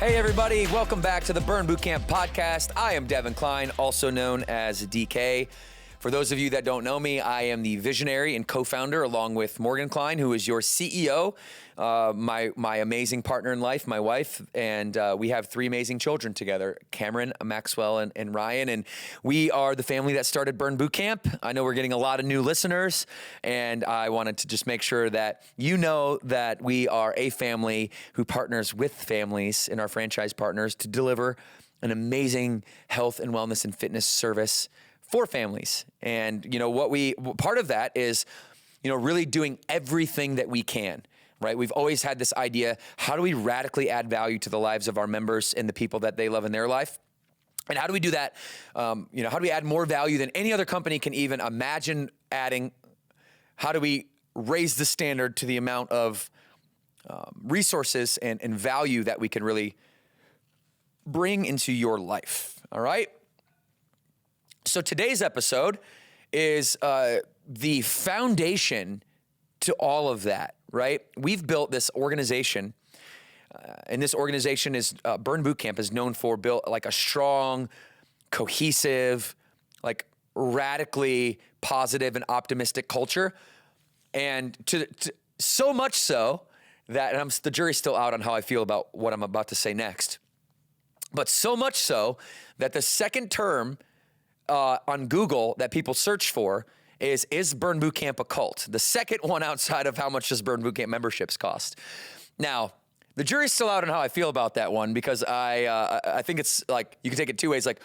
Hey everybody, welcome back to the Burn Bootcamp podcast. I am Devan Kline, also known as DK. For those of you that don't know me, I am the visionary and co-founder along with Morgan Kline, who is your CEO, my amazing partner in life, my wife, and we have three amazing children together, Cameron, Maxwell, and Ryan, and we are the family that started Burn Bootcamp. I know we're getting a lot of new listeners, and I wanted to just make sure that you know that we are a family who partners with families and our franchise partners to deliver an amazing health and wellness and fitness service for families. And, part of that is, really doing everything that we can, right? We've always had this idea, how do we radically add value to the lives of our members and the people that they love in their life? And how do we do that? How do we add more value than any other company can even imagine adding? How do we raise the standard to the amount of resources and value that we can really bring into your life? All right. So today's episode is the foundation to all of that, right? We've built this organization, and this organization is Burn Bootcamp is known for built like a strong, cohesive, like radically positive and optimistic culture, and to so much so that the jury's still out on how I feel about what I'm about to say next, but so much so that the second term on Google that people search for is Burn Bootcamp a cult? The second one outside of how much does Burn Bootcamp memberships cost? Now, the jury's still out on how I feel about that one because I think it's like, you can take it two ways. Like,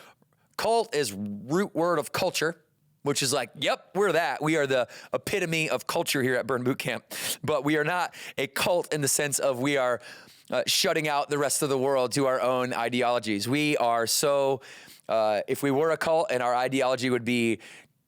cult is root word of culture, which is like, yep, we're that. We are the epitome of culture here at Burn Bootcamp. But we are not a cult in the sense of we are shutting out the rest of the world to our own ideologies. We are so... if we were a cult and our ideology would be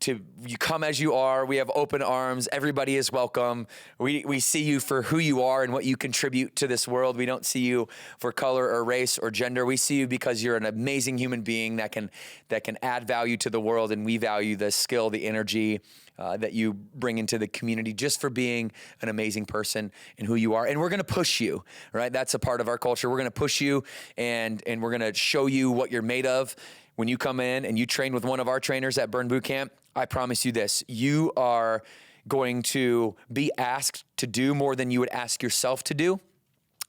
you come as you are, we have open arms, everybody is welcome. We see you for who you are and what you contribute to this world. We don't see you for color or race or gender. We see you because you're an amazing human being that can add value to the world, and we value the skill, the energy that you bring into the community just for being an amazing person and who you are. And we're going to push you, right? That's a part of our culture. We're going to push you and we're going to show you what you're made of. When you come in and you train with one of our trainers at Burn Bootcamp, I promise you this, you are going to be asked to do more than you would ask yourself to do.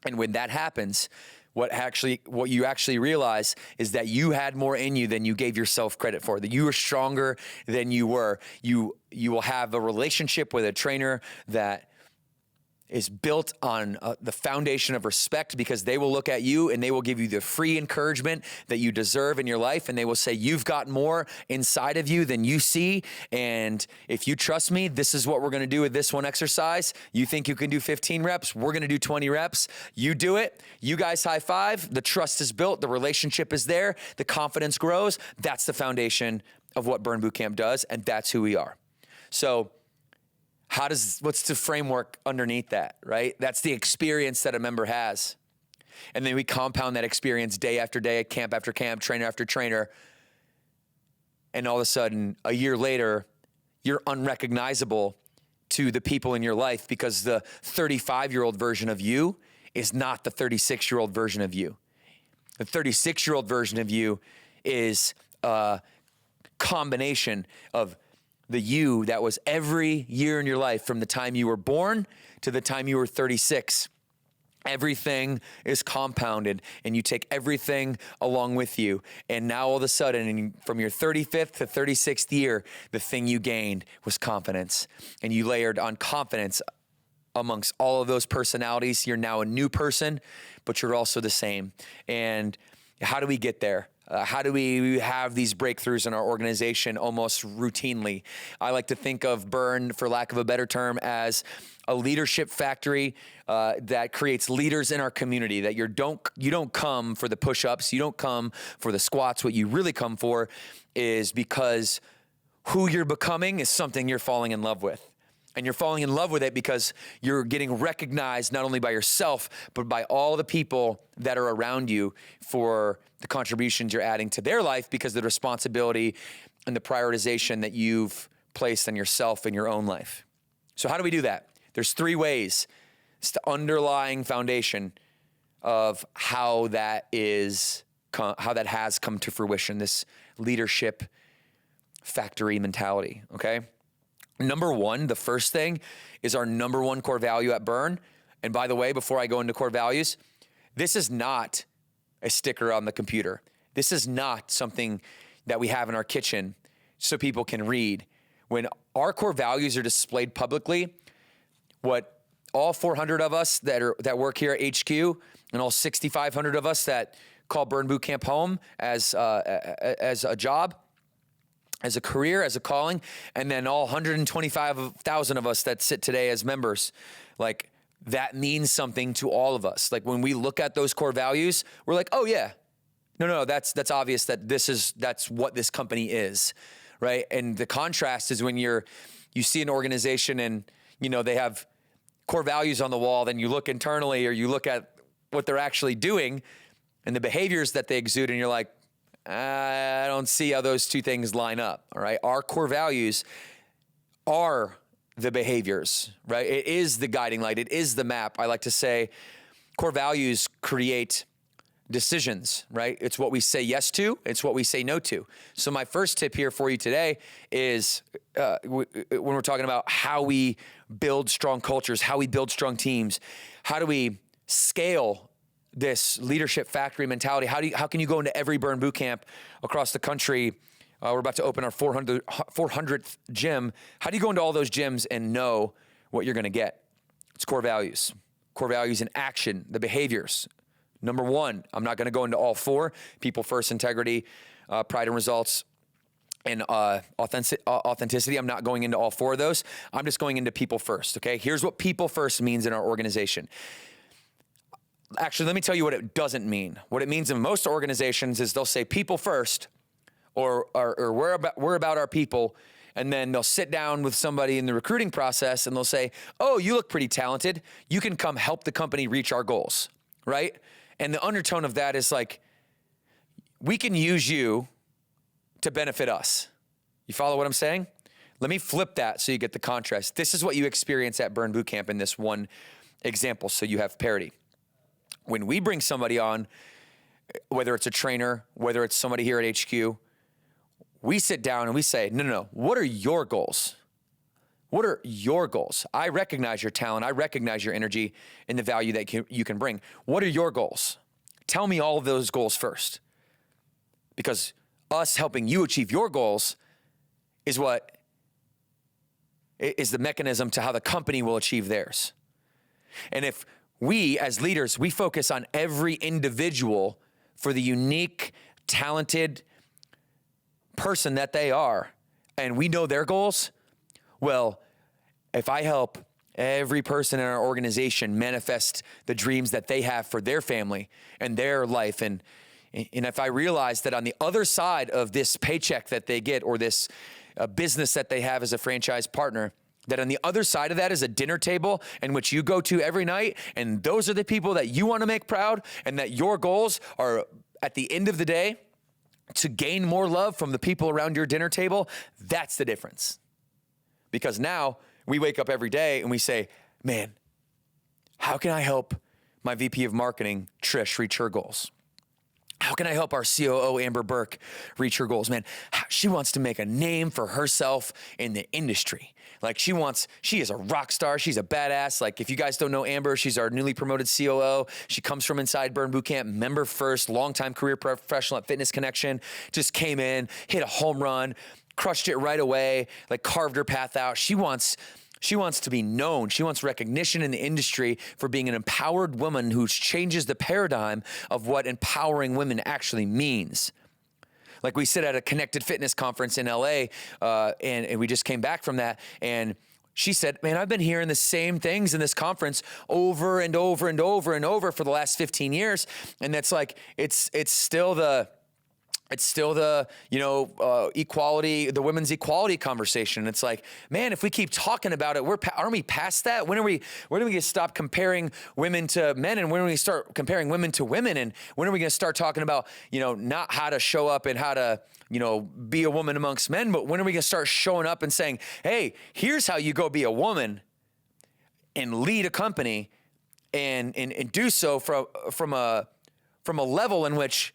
And when that happens, what you actually realize is that you had more in you than you gave yourself credit for, that you were stronger than you were. You will have a relationship with a trainer that is built on the foundation of respect, because they will look at you and they will give you the free encouragement that you deserve in your life. And they will say, you've got more inside of you than you see. And if you trust me, this is what we're going to do with this one exercise. You think you can do 15 reps? We're going to do 20 reps. You do it. You guys high five. The trust is built. The relationship is there. The confidence grows. That's the foundation of what Burn Bootcamp does. And that's who we are. So what's the framework underneath that, right? That's the experience that a member has. And then we compound that experience day after day, camp after camp, trainer after trainer. And all of a sudden, a year later, you're unrecognizable to the people in your life because the 35-year-old version of you is not the 36-year-old version of you. The 36-year-old version of you is a combination of the you that was every year in your life from the time you were born to the time you were 36. Everything is compounded and you take everything along with you. And now all of a sudden, from your 35th to 36th year, the thing you gained was confidence. And you layered on confidence amongst all of those personalities. You're now a new person, but you're also the same. And how do we get there? How do we have these breakthroughs in our organization almost routinely? I like to think of Burn, for lack of a better term, as a leadership factory that creates leaders in our community. That you don't come for the push-ups, you don't come for the squats. What you really come for is because who you're becoming is something you're falling in love with. And you're falling in love with it because you're getting recognized not only by yourself, but by all the people that are around you for the contributions you're adding to their life, because of the responsibility and the prioritization that you've placed on yourself in your own life. So how do we do that? There's three ways. It's the underlying foundation of how that has come to fruition, this leadership factory mentality, okay? Number one, the first thing is our number one core value at Burn. And by the way, before I go into core values, this is not a sticker on the computer. This is not something that we have in our kitchen so people can read. When our core values are displayed publicly, what all 400 of us that work here at HQ and all 6,500 of us that call Burn Boot Camp home as a job, as a career, as a calling, and then all 125,000 of us that sit today as members, like that means something to all of us. Like when we look at those core values, we're like, oh yeah, no, that's obvious that that's what this company is, right? And the contrast is when you see an organization and they have core values on the wall, then you look internally or you look at what they're actually doing and the behaviors that they exude, and you're like, I don't see how those two things line up, all right? Our core values are the behaviors, right? It is the guiding light. It is the map. I like to say core values create decisions, right? It's what we say yes to. It's what we say no to. So my first tip here for you today is when we're talking about how we build strong cultures, how we build strong teams, how do we scale this leadership factory mentality? How can you go into every Burn Boot Camp across the country? We're about to open our 400th gym. How do you go into all those gyms and know what you're going to get? It's core values. Core values in action, the behaviors. Number one, I'm not going to go into all four: people first, integrity, pride and results, and authenticity. I'm not going into all four of those. I'm just going into people first, okay? Here's what people first means in our organization. Actually, let me tell you what it doesn't mean. What it means in most organizations is they'll say people first, or we're about our people, and then they'll sit down with somebody in the recruiting process and they'll say, oh, you look pretty talented. You can come help the company reach our goals, right? And the undertone of that is like, we can use you to benefit us. You follow what I'm saying? Let me flip that so you get the contrast. This is what you experience at Burn Boot Camp in this one example, so you have parity. When we bring somebody on, whether it's a trainer, whether it's somebody here at HQ, we sit down and we say, no, what are your goals? What are your goals? I recognize your talent. I recognize your energy and the value that you can bring. What are your goals? Tell me all of those goals first. Because us helping you achieve your goals is what is the mechanism to how the company will achieve theirs. And if we, as leaders, we focus on every individual for the unique, talented person that they are, and we know their goals, well, if I help every person in our organization manifest the dreams that they have for their family and their life, and if I realize that on the other side of this paycheck that they get or this business that they have as a franchise partner, that on the other side of that is a dinner table in which you go to every night, and those are the people that you want to make proud, and that your goals are, at the end of the day, to gain more love from the people around your dinner table, that's the difference. Because now we wake up every day and we say, man, how can I help my VP of marketing, Trish, reach her goals? How can I help our COO, Amber Burke, reach her goals? Man, she wants to make a name for herself in the industry. Like she is a rock star. She's a badass. Like if you guys don't know Amber, she's our newly promoted COO. She comes from inside Burn Boot Camp, member first, longtime career professional at Fitness Connection, just came in, hit a home run, crushed it right away, like carved her path out. She wants to be known. She wants recognition in the industry for being an empowered woman who changes the paradigm of what empowering women actually means. Like we sit at a connected fitness conference in LA, and we just came back from that, and she said, man, I've been hearing the same things in this conference over and over and over and over for the last 15 years. And that's like, it's still the equality, the women's equality conversation. It's like, man, if we keep talking about it, aren't we past that? When are we going to stop comparing women to men? And when are we start comparing women to women? And when are we going to start talking about, not how to show up and how to, be a woman amongst men, but when are we going to start showing up and saying, hey, here's how you go be a woman and lead a company and do so from a level in which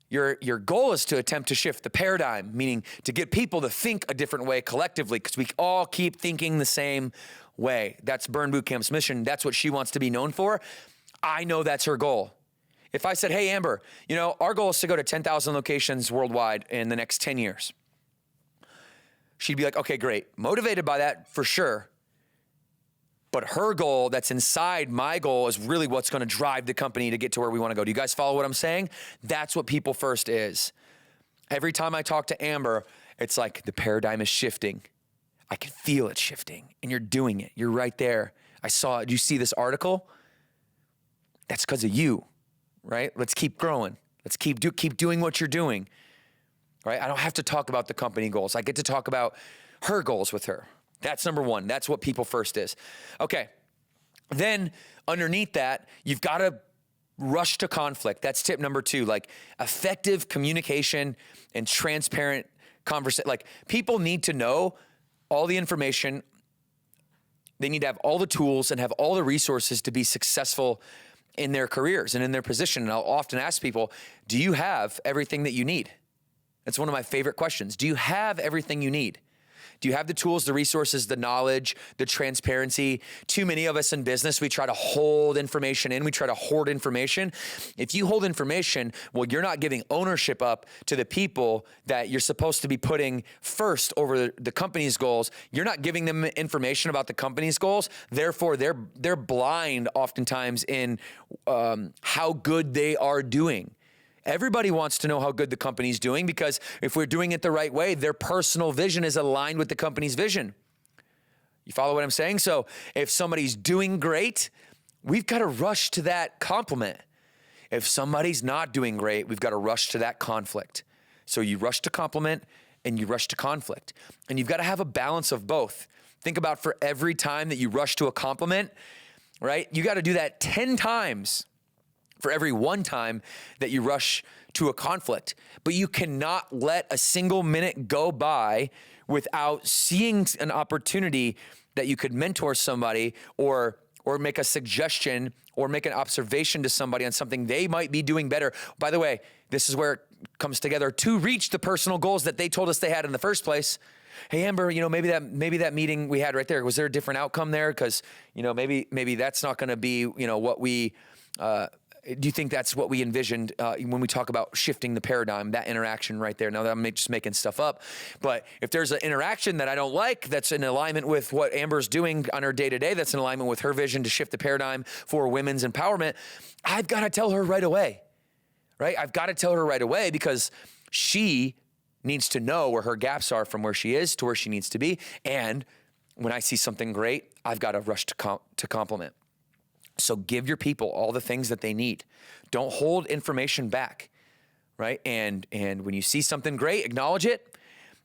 your goal is to attempt to shift the paradigm, meaning to get people to think a different way collectively, because we all keep thinking the same way. That's Burn Bootcamp's mission. That's what she wants to be known for. I know that's her goal. If I said, hey, Amber, our goal is to go to 10,000 locations worldwide in the next 10 years. She'd be like, okay, great. Motivated by that for sure. But her goal that's inside my goal is really what's going to drive the company to get to where we want to go. Do you guys follow what I'm saying? That's what people first is. Every time I talk to Amber, it's like the paradigm is shifting. I can feel it shifting, and you're doing it. You're right there. I saw it. Do you see this article? That's because of you, right? Let's keep growing. Let's keep doing what you're doing, right? I don't have to talk about the company goals. I get to talk about her goals with her. That's number one. That's what people first is. Okay. Then underneath that, you've got to rush to conflict. That's tip number two, like effective communication and transparent conversation. Like people need to know all the information. They need to have all the tools and have all the resources to be successful in their careers and in their position. And I'll often ask people, do you have everything that you need? That's one of my favorite questions. Do you have everything you need? Do you have the tools, the resources, the knowledge, the transparency? Too many of us in business, we try to hold information in. We try to hoard information. If you hold information, well, you're not giving ownership up to the people that you're supposed to be putting first over the company's goals. You're not giving them information about the company's goals. Therefore, they're blind oftentimes in how good they are doing. Everybody wants to know how good the company's doing, because if we're doing it the right way, their personal vision is aligned with the company's vision. You follow what I'm saying? So if somebody's doing great, we've got to rush to that compliment. If somebody's not doing great, we've got to rush to that conflict. So you rush to compliment and you rush to conflict. And you've got to have a balance of both. Think about for every time that you rush to a compliment, right? You got to do that 10 times. For every one time that you rush to a conflict. But you cannot let a single minute go by without seeing an opportunity that you could mentor somebody or make a suggestion or make an observation to somebody on something they might be doing better. By the way, this is where it comes together to reach the personal goals that they told us they had in the first place. Hey, Amber, maybe that meeting we had right there, was there a different outcome there? Because, maybe that's not going to be, what we... do you think that's what we envisioned when we talk about shifting the paradigm, that interaction right there? Now that I'm just making stuff up, but if there's an interaction that I don't like, that's in alignment with what Amber's doing on her day-to-day, that's in alignment with her vision to shift the paradigm for women's empowerment, I've got to tell her right away, right? I've got to tell her right away, because she needs to know where her gaps are from where she is to where she needs to be. And when I see something great, I've got to rush to compliment. So give your people all the things that they need. Don't hold information back, right? And when you see something great, acknowledge it.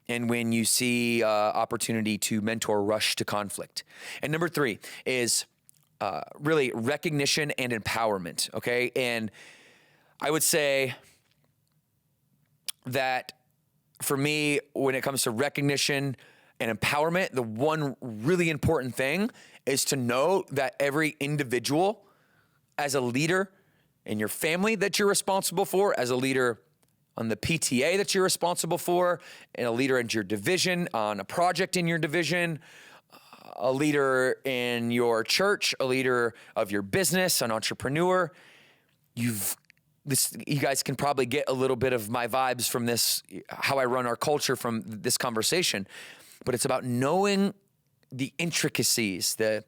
And when you see opportunity to mentor, rush to conflict. And number three is really recognition and empowerment, okay? And I would say that for me, when it comes to recognition and empowerment, the one really important thing is to know that every individual, as a leader in your family that you're responsible for, as a leader on the PTA that you're responsible for, and a leader in your division, on a project in your division, a leader in your church, a leader of your business, an entrepreneur, you guys can probably get a little bit of my vibes from this, how I run our culture from this conversation, but it's about knowing the intricacies, the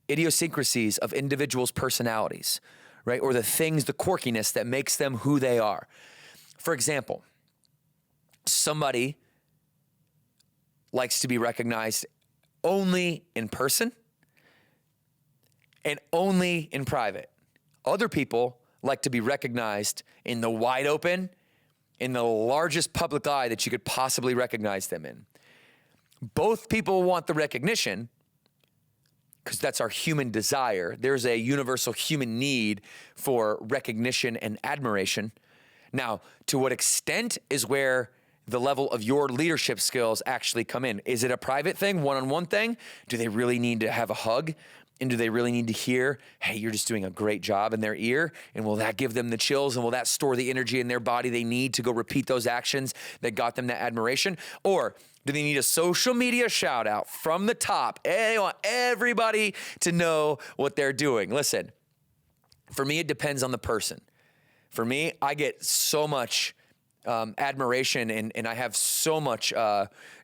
idiosyncrasies of individuals' personalities, right? Or the things, the quirkiness that makes them who they are. For example, somebody likes to be recognized only in person and only in private. Other people like to be recognized in the wide open, in the largest public eye that you could possibly recognize them in. Both people want the recognition because that's our human desire. There's a universal human need for recognition and admiration. Now, to what extent is where the level of your leadership skills actually come in? Is it a private thing, one-on-one thing? Do they really need to have a hug? And do they really need to hear, hey, you're just doing a great job in their ear? And will that give them the chills? And will that store the energy in their body they need to go repeat those actions that got them that admiration? Or do they need a social media shout out from the top? They want everybody to know what they're doing. Listen, for me, it depends on the person. For me, I get so much admiration and I have so much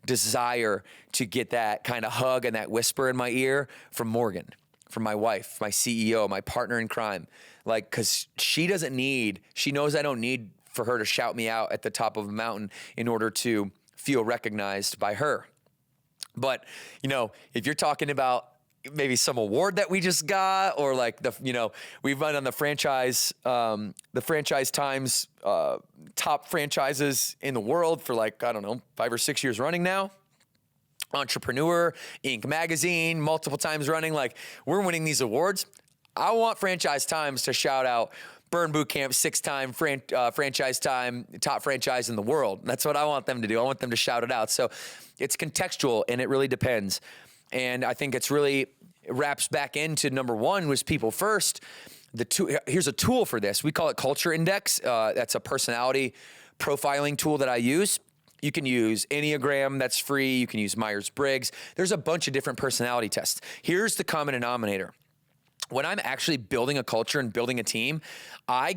desire to get that kind of hug and that whisper in my ear from Morgan, from my wife, my CEO, my partner in crime. Like, cause she knows I don't need for her to shout me out at the top of a mountain in order to feel recognized by her. But, if you're talking about maybe some award that we just got, or like we've run on the franchise times, top franchises in the world for 5 or 6 years running now. Entrepreneur, Inc. magazine, multiple times running. Like, we're winning these awards. I want Franchise Times to shout out Burn Bootcamp 6-time franchise time, top franchise in the world. That's what I want them to do. I want them to shout it out. So it's contextual and it really depends. And I think it wraps back into number one was people first. Here's a tool for this. We call it Culture Index. That's a personality profiling tool that I use. You can use Enneagram, that's free. You can use Myers-Briggs. There's a bunch of different personality tests. Here's the common denominator. When I'm actually building a culture and building a team, I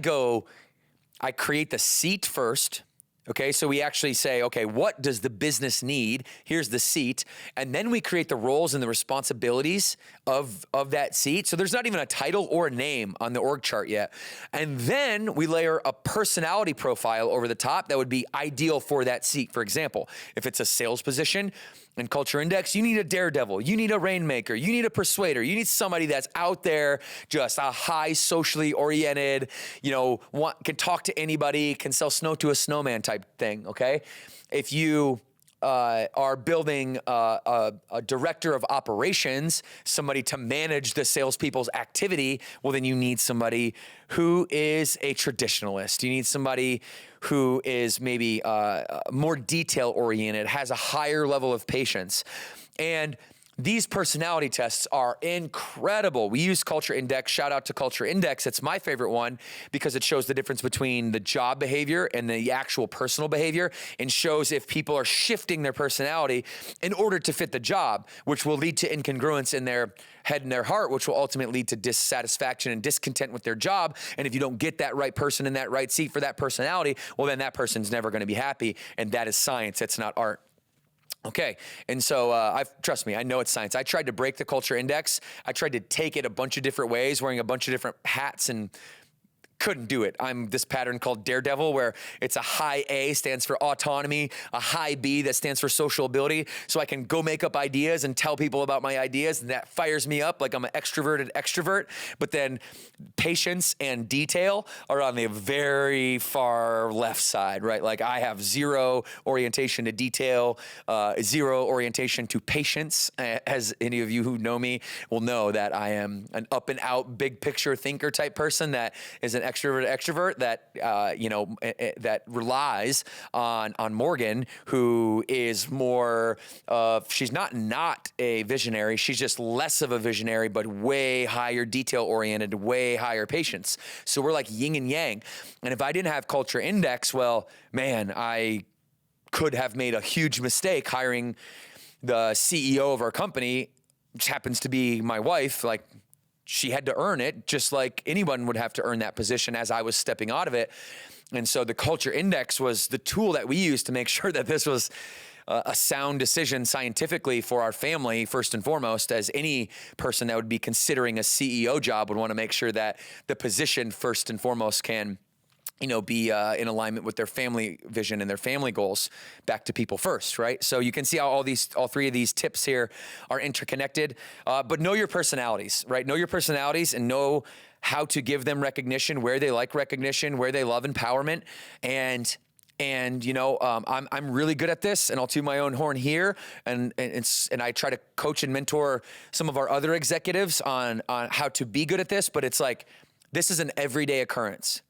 create the seat first. Okay, so we actually say, okay, what does the business need? Here's the seat. And then we create the roles and the responsibilities of that seat. So there's not even a title or a name on the org chart yet. And then we layer a personality profile over the top that would be ideal for that seat. For example, if it's a sales position, in Culture Index, you need a daredevil, you need a rainmaker, you need a persuader, you need somebody that's out there, just a high socially oriented, can talk to anybody, can sell snow to a snowman type thing, okay? If you are building a director of operations, somebody to manage the salespeople's activity, well, then you need somebody who is a traditionalist. You need somebody who is maybe more detail-oriented, has a higher level of patience. And these personality tests are incredible. We use Culture Index. Shout out to Culture Index. It's my favorite one because it shows the difference between the job behavior and the actual personal behavior, and shows if people are shifting their personality in order to fit the job, which will lead to incongruence in their head and their heart, which will ultimately lead to dissatisfaction and discontent with their job. And if you don't get that right person in that right seat for that personality, well, then that person's never going to be happy. And that is science. It's not art. Okay, and so trust me, I know it's science. I tried to break the Culture Index. I tried to take it a bunch of different ways, wearing a bunch of different hats, and couldn't do it. I'm this pattern called Daredevil, where it's a high A stands for autonomy, a high B that stands for social ability. So I can go make up ideas and tell people about my ideas, and that fires me up like I'm an extroverted extrovert. But then patience and detail are on the very far left side, right? Like, I have zero orientation to detail, zero orientation to patience. As any of you who know me will know, that I am an up and out, big picture thinker type person that is an extrovert that that relies on Morgan, who is more of, she's not a visionary, she's just less of a visionary, but way higher detail oriented, way higher patience. So we're like yin and yang. And if I didn't have Culture Index, well, man, I could have made a huge mistake hiring the CEO of our company, which happens to be my wife. Like, she had to earn it, just like anyone would have to earn that position as I was stepping out of it. And so the Culture Index was the tool that we used to make sure that this was a sound decision scientifically for our family, first and foremost, as any person that would be considering a CEO job would want to make sure that the position, first and foremost, can be in alignment with their family vision and their family goals. Back to people first, right? So you can see how all three of these tips here are interconnected. But know your personalities, right? Know your personalities and know how to give them recognition, where they like recognition, where they love empowerment. And I'm really good at this, and I'll toot my own horn here. And I try to coach and mentor some of our other executives on how to be good at this. But it's like, this is an everyday occurrence.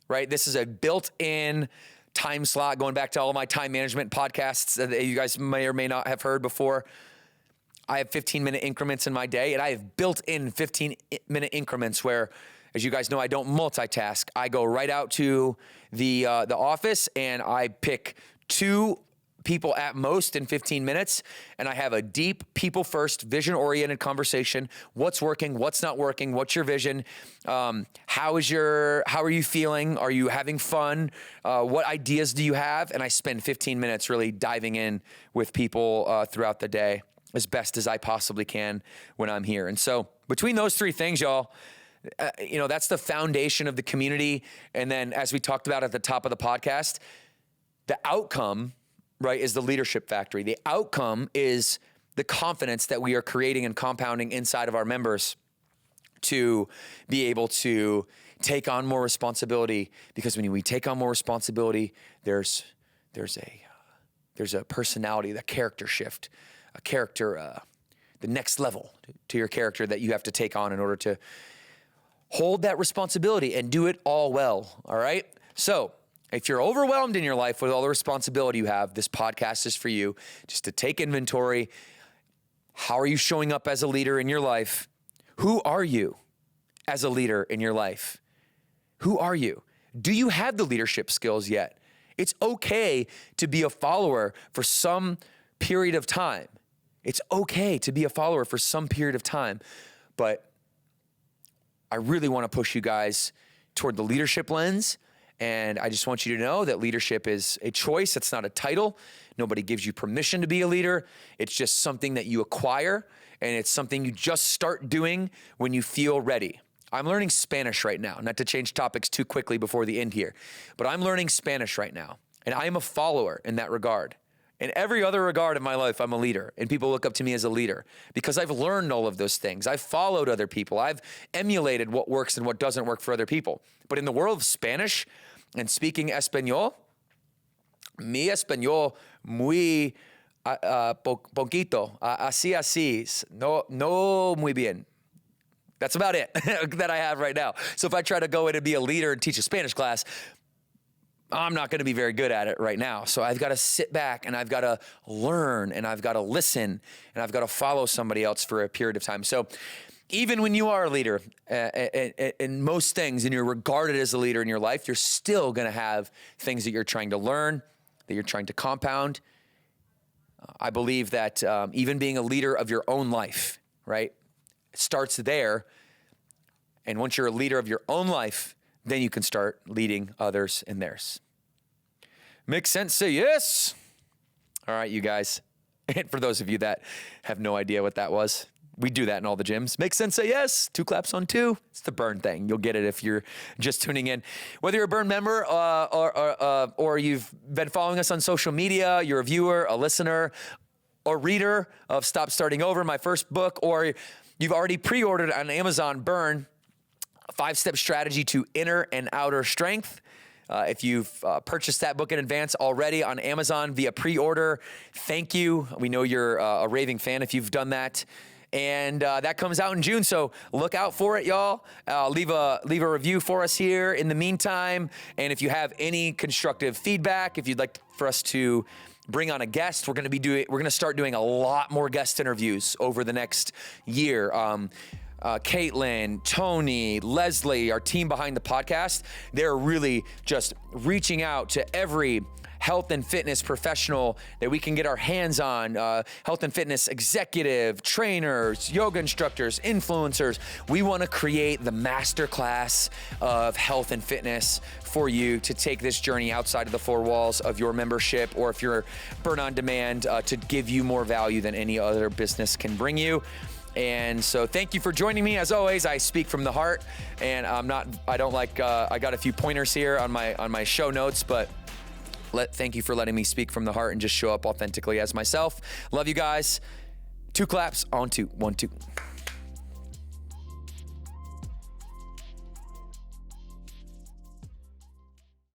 Right? This is a built-in time slot, going back to all of my time management podcasts that you guys may or may not have heard before. I have 15-minute increments in my day, and I have built in 15-minute increments where, as you guys know, I don't multitask. I go right out to the office and I pick 2 people at most in 15 minutes, and I have a deep, people-first, vision-oriented conversation. What's working? What's not working? What's your vision? How are you feeling? Are you having fun? What ideas do you have? And I spend 15 minutes really diving in with people throughout the day as best as I possibly can when I'm here. And so between those 3 things, y'all, that's the foundation of the community. And then, as we talked about at the top of the podcast, the outcome, right, is the leadership factory. The outcome is the confidence that we are creating and compounding inside of our members to be able to take on more responsibility. Because when we take on more responsibility, there's a personality, the character shift, the next level to your character that you have to take on in order to hold that responsibility and do it all well. All right. So if you're overwhelmed in your life with all the responsibility you have, this podcast is for you, just to take inventory. How are you showing up as a leader in your life? Who are you as a leader in your life? Who are you? Do you have the leadership skills yet? It's okay to be a follower for some period of time. It's okay to be a follower for some period of time, but I really want to push you guys toward the leadership lens. And I just want you to know that leadership is a choice. It's not a title. Nobody gives you permission to be a leader. It's just something that you acquire, and it's something you just start doing when you feel ready. I'm learning Spanish right now, not to change topics too quickly before the end here, but I'm learning Spanish right now, and I am a follower in that regard. In every other regard in my life, I'm a leader, and people look up to me as a leader because I've learned all of those things. I've followed other people. I've emulated what works and what doesn't work for other people. But in the world of Spanish and speaking Español, mi Español muy poquito, así, no muy bien. That's about it that I have right now. So if I try to go in and be a leader and teach a Spanish class, I'm not going to be very good at it right now. So I've got to sit back and I've got to learn and I've got to listen and I've got to follow somebody else for a period of time. So even when you are a leader in most things and you're regarded as a leader in your life, you're still going to have things that you're trying to learn, that you're trying to compound. I believe that even being a leader of your own life, right, it starts there. And once you're a leader of your own life, then you can start leading others in theirs. Makes sense? Say yes. All right, you guys. And for those of you that have no idea what that was, we do that in all the gyms. Makes sense? Say yes. 2 claps on 2. It's the Burn thing. You'll get it if you're just tuning in. Whether you're a Burn member or you've been following us on social media, you're a viewer, a listener, a reader of Stop Starting Over, my first book, or you've already pre-ordered on Amazon Burn, a 5-step strategy to inner and outer strength. If you've purchased that book in advance already on Amazon via pre-order, thank you. We know you're a raving fan if you've done that. And that comes out in June, so look out for it, y'all. Leave a review for us here in the meantime. And if you have any constructive feedback, if you'd like for us to bring on a guest, we're going to start doing a lot more guest interviews over the next year. Caitlin, Tony, Leslie, our team behind the podcast, they're really just reaching out to every health and fitness professional that we can get our hands on, health and fitness executive, trainers, yoga instructors, influencers. We want to create the masterclass of health and fitness for you to take this journey outside of the 4 walls of your membership, or if you're Burn on Demand, to give you more value than any other business can bring you. And so thank you for joining me. As always, I speak from the heart, and I got a few pointers here on my show notes, but thank you for letting me speak from the heart and just show up authentically as myself. Love you guys. 2 claps on 2. 1, 2.